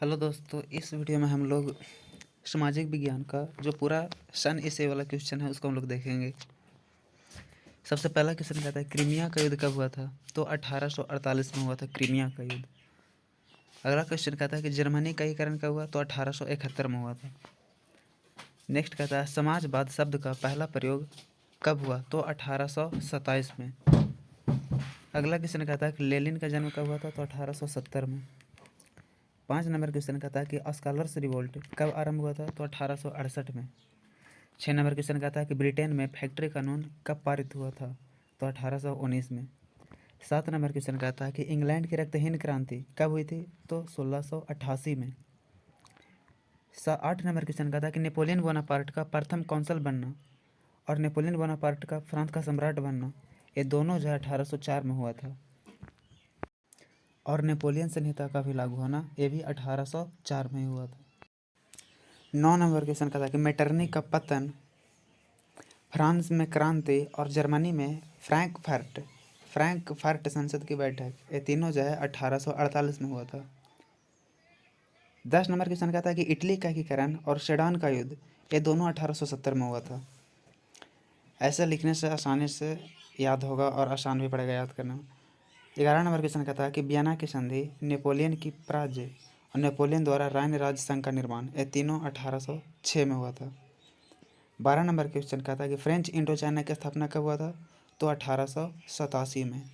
Hello दोस्तों, इस video में हम लोग सामाजिक विज्ञान का जो पूरा सन ईसे वाला क्वेश्चन है उसको हम लोग देखेंगे। सबसे पहला क्वेश्चन कहता है क्रीमिया का युद्ध कब हुआ था? तो 1848 में हुआ था क्रीमिया का युद्ध। अगला क्वेश्चन कहता है कि जर्मनी का एकीकरण कब हुआ? तो 1871 में हुआ था। नेक्स्ट कहता है समाजवाद शब्द का पहला प्रयोग कब हुआ? तो 1827 में। अगला क्वेश्चन कहता है कि लेनिन का जन्म कब हुआ था? तो 1870 में। 5 नंबर क्वेश्चन कहता है कि स्कॉलर्स रिवोल्ट कब आरंभ हुआ था? तो 1868 में। 6 नंबर क्वेश्चन कहता है कि ब्रिटेन में फैक्ट्री कानून कब पारित हुआ था? तो 1819 में। 7 नंबर क्वेश्चन कहता है कि इंग्लैंड की रक्तहीन क्रांति कब हुई थी? तो 1688 में। 8 नंबर क्वेश्चन कहता है कि नेपोलियन बोनापार्ट का प्रथम कौंसल बनना और नेपोलियन बोनापार्ट का फ्रांस का सम्राट बनना ये दोनों जो है 1804 में हुआ था। और नेपोलियन संहिता का भी लागू होना ये भी 1804 में ही हुआ था। 9 नंबर क्वेश्चन कहता है कि मेटरनिक का पतन, फ्रांस में क्रांति और जर्मनी में फ्रैंकफर्ट संसद की बैठक ये तीनों जो है 1848 में हुआ था। 10 नंबर क्वेश्चन कहता है कि इटली का एकीकरण और सेडान का युद्ध ये दोनों 1870 में हुआ था। ऐसे लिखने से आसानी से याद होगा और आसान भी पड़ेगा याद करना। 11 नंबर क्वेश्चन कहता है कि वियना की संधि, नेपोलियन की पराजय और नेपोलियन द्वारा राइन राज्य संघ का निर्माण ये तीनों 1806 में हुआ था। 12 नंबर क्वेश्चन कहता है कि फ्रेंच इंडो चाइना की स्थापना कब हुआ था? तो 1887 में।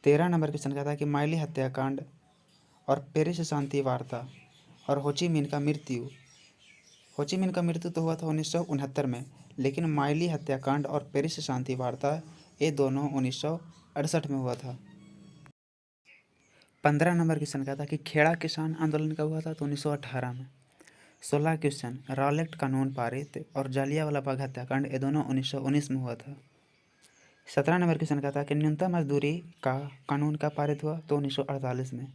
13 नंबर क्वेश्चन कहता है कि माइली हत्याकांड और पेरिस शांति वार्ता और होचिमिन का मृत्यु तो हुआ था 1969 में, लेकिन माइली हत्याकांड और पेरिस शांति वार्ता ये दोनों 1968 में हुआ था। 15 नंबर क्वेश्चन कहता है कि खेड़ा किसान आंदोलन कब हुआ था? तो 1918 में। 16 क्वेश्चन रॉलेट कानून पारित और जालियांवाला बाग हत्याकांड ये दोनों 1919 में हुआ था। 17 नंबर क्वेश्चन कहता है कि न्यूनतम मजदूरी का कानून कब पारित हुआ? तो 1948 में।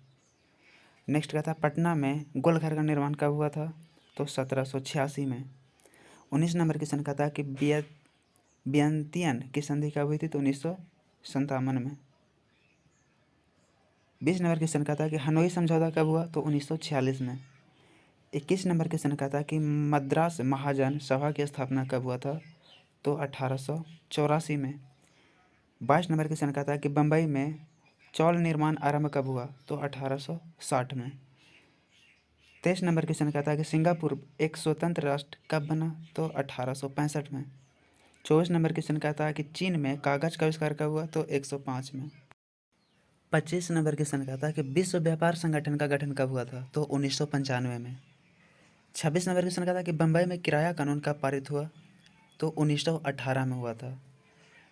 नेक्स्ट कहता है पटना में गोलघर का निर्माण कब हुआ था? तो 1786 में। 19 नंबर क्वेश्चन कहता है कि बियंतियन की संधि कब हुई थी? तो 1957 में। 20 नंबर क्वेश्चन कहता है कि हनोई समझौता कब हुआ? तो 1946 में। 21 नंबर क्वेश्चन कहता है कि मद्रास महाजन सभा की स्थापना कब हुआ था? तो 1884 में। 22 नंबर क्वेश्चन कहता है कि बम्बई में चौल निर्माण आरंभ कब हुआ? तो 1860 में। 23 नंबर क्वेश्चन कहता है कि सिंगापुर एक स्वतंत्र राष्ट्र कब बना? तो 1865 में। 24 नंबर क्वेश्चन कहता है कि चीन में कागज का आविष्कार कब हुआ? तो 105 में। 25 नंबर क्वेश्चन कहता है कि विश्व व्यापार संगठन का गठन कब हुआ था? तो 1995 में। 26 नंबर क्वेश्चन कहता है कि बम्बई में किराया कानून कब पारित हुआ? तो 1918 में हुआ था।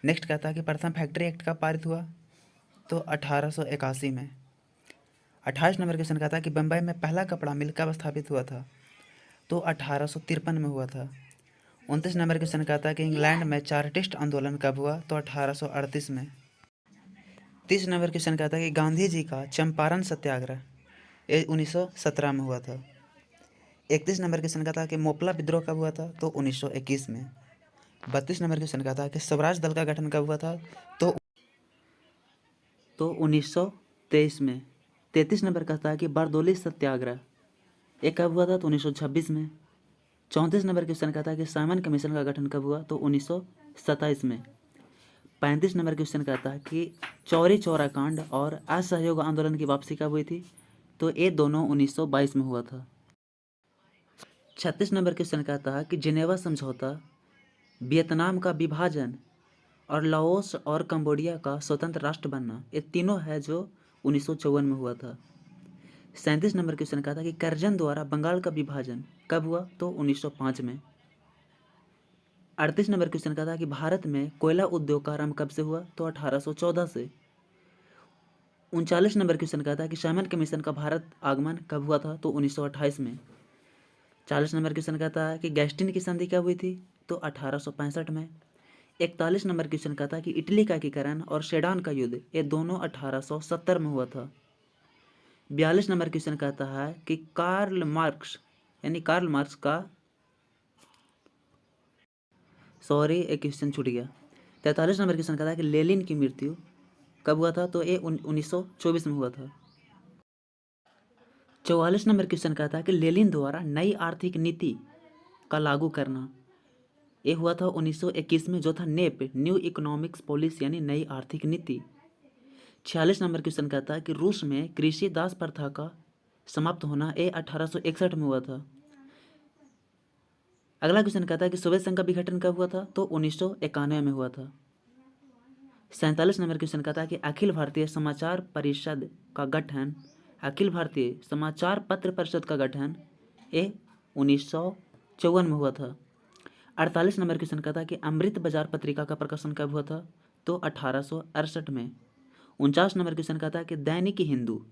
नेक्स्ट कहता है कि प्रथम फैक्ट्री एक्ट कब पारित हुआ? तो 1881 में। 28 नंबर क्वेश्चन कहता है कि बम्बई में पहला कपड़ा मिल कब स्थापित हुआ था? तो 1853 में हुआ था। 29 नंबर क्वेश्चन कहता है कि इंग्लैंड में चार्टिस्ट आंदोलन कब हुआ? तो 1838 में। 30 नंबर क्वेश्चन कहता है कि गांधी जी का चंपारण सत्याग्रह ये 1917 में हुआ था। 31 नंबर क्वेश्चन कहता है कि मोपला विद्रोह कब हुआ था? तो 1921 में। 32 नंबर क्वेश्चन कहता है कि स्वराज दल का गठन कब हुआ था? तो 1923 में। 33 नंबर कहता है कि बारदोली सत्याग्रह ये कब हुआ था? तो 1926 में। 34 नंबर क्वेश्चन कहता है कि साइमन कमीशन का गठन कब हुआ? तो 1927 में। 35 नंबर क्वेश्चन कहता है कि चौरी चौरा कांड और असहयोग आंदोलन की वापसी कब हुई थी? तो ये दोनों 1922 में हुआ था। 36 नंबर क्वेश्चन कहता है कि जिनेवा समझौता, वियतनाम का विभाजन और लाओस और कंबोडिया का स्वतंत्र राष्ट्र बनना ये तीनों है जो 1954 में हुआ था। 37 नंबर क्वेश्चन कहता है कि करजन द्वारा बंगाल का विभाजन कब हुआ? तो 1905 में। 38 नंबर क्वेश्चन कहता है कि भारत में कोयला उद्योग का आरंभ कब से हुआ? तो 1814 से। 39 नंबर क्वेश्चन कहता है कि साइमन कमीशन का भारत आगमन कब हुआ था? तो 1928 में। 40 नंबर क्वेश्चन कहता है कि गैस्टिन की संधि कब हुई थी? तो 1865 में। 41 नंबर क्वेश्चन कहता है कि इटली का एकीकरण और सेडान का युद्ध ये दोनों 1870 में हुआ था। 42 नंबर क्वेश्चन कहता है कि कार्ल मार्क्स का एक क्वेश्चन छूट गया। 43 नंबर क्वेश्चन कहता है कि लेनिन की मृत्यु कब हुआ था? तो ये 1924 में हुआ था। 44 नंबर क्वेश्चन कहता है कि लेनिन द्वारा नई आर्थिक नीति का लागू करना। ये हुआ था 1921 में, जो था नेप, न्यू इकोनॉमिक्स पॉलिसी, यानी नई आर्थिक नीति। 46 नंबर क्वेश्चन कहता है कि रूस में कृषि दास प्रथा का समाप्त होना ये 1861 में हुआ था। अगला क्वेश्चन कहता है कि सोवियत संघ का विघटन कब हुआ था, तो 1991 में हुआ था। 47 नंबर क्वेश्चन कहता है कि अखिल भारतीय समाचार परिषद का गठन, अखिल भारतीय समाचार पत्र परिषद का गठन ये 1954 में हुआ था। 48 नंबर क्वेश्चन कहता है कि अमृत बाजार पत्रिका का प्रकाशन कब हुआ था, तो 1868 में। 49 नंबर क्वेश्चन कहता है कि दैनिक हिंदू,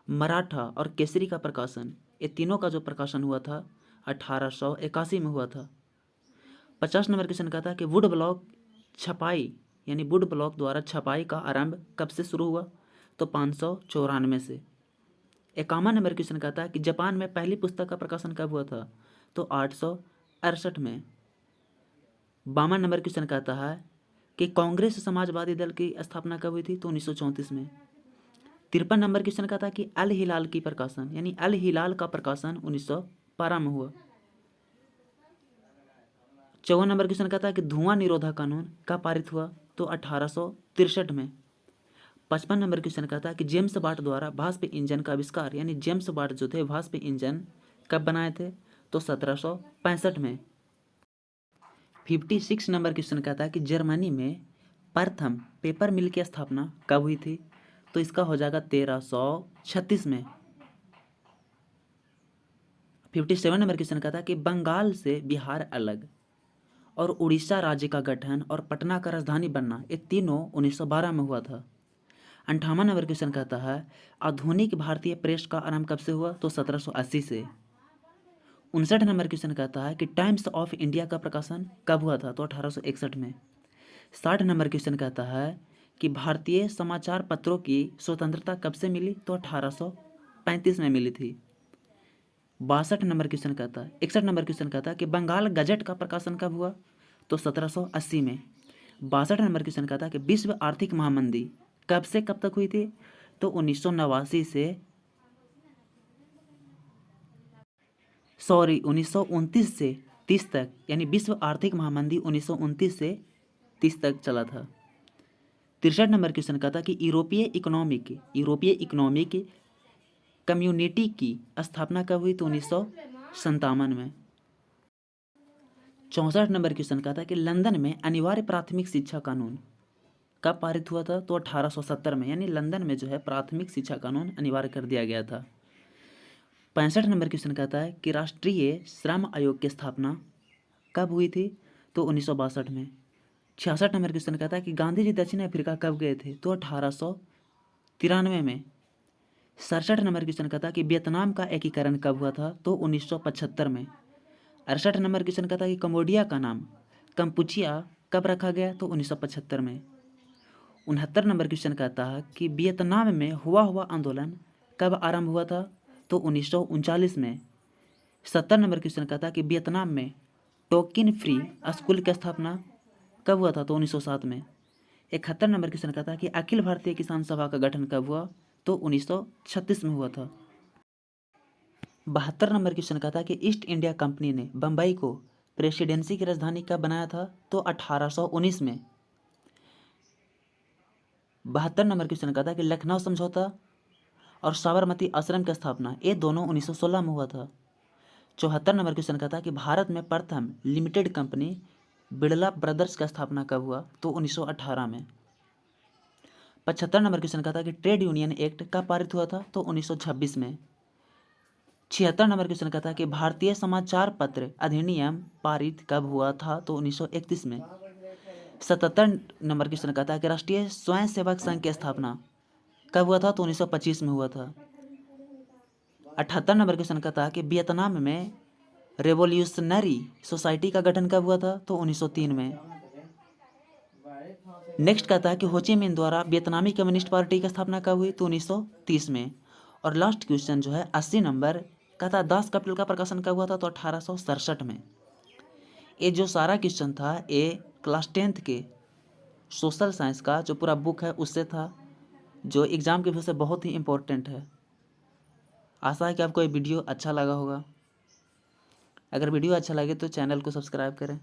मराठा और केसरी का प्रकाशन, ये तीनों का जो प्रकाशन हुआ था 1881 में हुआ था। 50 नंबर क्वेश्चन कहता है कि वुड ब्लॉक छपाई, यानी वुड ब्लॉक द्वारा छपाई का आरंभ कब से शुरू हुआ, तो 594 से। 51 नंबर क्वेश्चन कहता है कि जापान में पहली पुस्तक का प्रकाशन कब हुआ था, तो 868 में। 52 नंबर क्वेश्चन कहता है कि कांग्रेस समाजवादी दल की स्थापना कब हुई थी, तो 1934 में। 53 नंबर क्वेश्चन कहता है कि अल हिलाल की प्रकाशन, यानी अल हिलाल का प्रकाशन 1912 में हुआ। 54 नंबर क्वेश्चन कहता है कि धुआं निरोधक कानून कब पारित हुआ, तो 1863 में। 55 नंबर क्वेश्चन कहता है कि जेम्स वाट द्वारा वाष्प इंजन का आविष्कार, यानी जेम्स वाट जो थे वाष्प इंजन कब बनाए थे, तो 1765 में। 56 नंबर क्वेश्चन कहता है कि जर्मनी में प्रथम पेपर मिल की स्थापना कब हुई थी, तो इसका हो जाएगा 1336 में। 57 नंबर क्वेश्चन कहता है कि बंगाल से बिहार अलग और उड़ीसा राज्य का गठन और पटना का राजधानी बनना, ये तीनों 1912 में हुआ था। 58 नंबर क्वेश्चन कहता है आधुनिक भारतीय प्रेस का आरंभ कब से हुआ, तो 1780 से। 59 नंबर क्वेश्चन कहता है कि टाइम्स ऑफ इंडिया का प्रकाशन कब हुआ था, तो 1861 में। 60 नंबर क्वेश्चन कहता है कि भारतीय समाचार पत्रों की स्वतंत्रता कब से मिली, तो 1835 में मिली थी। 62 नंबर क्वेश्चन कहता है 61 नंबर क्वेश्चन कहता है कि बंगाल गजट का प्रकाशन कब हुआ, तो 1780 में। 62 नंबर क्वेश्चन कहता है कि विश्व आर्थिक महामंदी कब से कब तक हुई थी, तो 1929 से 1929 से 30 तक, यानी विश्व आर्थिक महामंदी 1929 से 30 तक चला था। 63 नंबर क्वेश्चन कहता कि यूरोपीय इकोनॉमिक कम्युनिटी की स्थापना कब हुई, तो 1957 में। 64 नंबर क्वेश्चन कहता है कि लंदन में अनिवार्य प्राथमिक शिक्षा कानून कब पारित हुआ था, तो 1870 में, यानी लंदन में जो है प्राथमिक शिक्षा कानून अनिवार्य कर दिया गया था। 65 नंबर क्वेश्चन कहता है कि राष्ट्रीय श्रम आयोग की स्थापना कब हुई थी, तो 1962 में। 66 नंबर क्वेश्चन कहता है कि गांधी जी दक्षिण अफ्रीका कब गए थे, तो 1893 में। 67 नंबर क्वेश्चन कहता है कि वियतनाम का एकीकरण कब हुआ था, तो 1975 में। 68 नंबर क्वेश्चन कहता है कि कम्बोडिया का नाम कंपुचिया कब रखा गया, तो 1975 में। 69 नंबर क्वेश्चन कहता है कि वियतनाम में हुआ आंदोलन कब आरंभ हुआ था, तो 1939 में। 70 नंबर क्वेश्चन कहता है कि वियतनाम में टोकिन फ्री स्कूल की स्थापना कब हुआ था, तो 1907 में। 71 नंबर क्वेश्चन कहता है कि अखिल भारतीय किसान सभा का गठन कब हुआ, तो 1936 में हुआ था। 72 नंबर क्वेश्चन कहता है कि ईस्ट इंडिया कंपनी ने बम्बई को प्रेसिडेंसी की राजधानी कब बनाया था, तो 1819 में। 72 नंबर क्वेश्चन कहता है कि लखनऊ समझौता और साबरमती आश्रम की स्थापना ये दोनों 1916 में हुआ था। 74 नंबर क्वेश्चन कहता है कि भारत में प्रथम लिमिटेड कंपनी बिड़ला ब्रदर्स का स्थापना कब हुआ, तो 1918 में। 75 नंबर क्वेश्चन कहता है कि ट्रेड यूनियन एक्ट कब पारित हुआ था, तो 1926 में। 76 नंबर क्वेश्चन कहता है कि भारतीय समाचार पत्र अधिनियम पारित कब हुआ था, तो 1931 में। 77 नंबर क्वेश्चन कहता है कि राष्ट्रीय स्वयंसेवक संघ की स्थापना कब हुआ था, तो 1925 में हुआ था। 78 नंबर क्वेश्चन कहता है कि वियतनाम में रेवोल्यूशनरी सोसाइटी का गठन कब हुआ था, तो 1903 में। नेक्स्ट कहता है कि हो ची मिन द्वारा वियतनामी कम्युनिस्ट पार्टी की स्थापना कब हुई, तो 1930 में। और लास्ट क्वेश्चन जो है 80 नंबर कहता है दास कैपिटल का प्रकाशन कब हुआ था, तो 1867 में। ये जो सारा क्वेश्चन था ये क्लास 10th के सोशल साइंस का जो पूरा बुक है उससे था, जो एग्ज़ाम के वजह से बहुत ही इम्पोर्टेंट है। आशा है कि आपको ये वीडियो अच्छा लगा होगा। अगर वीडियो अच्छा लगे तो चैनल को सब्सक्राइब करें।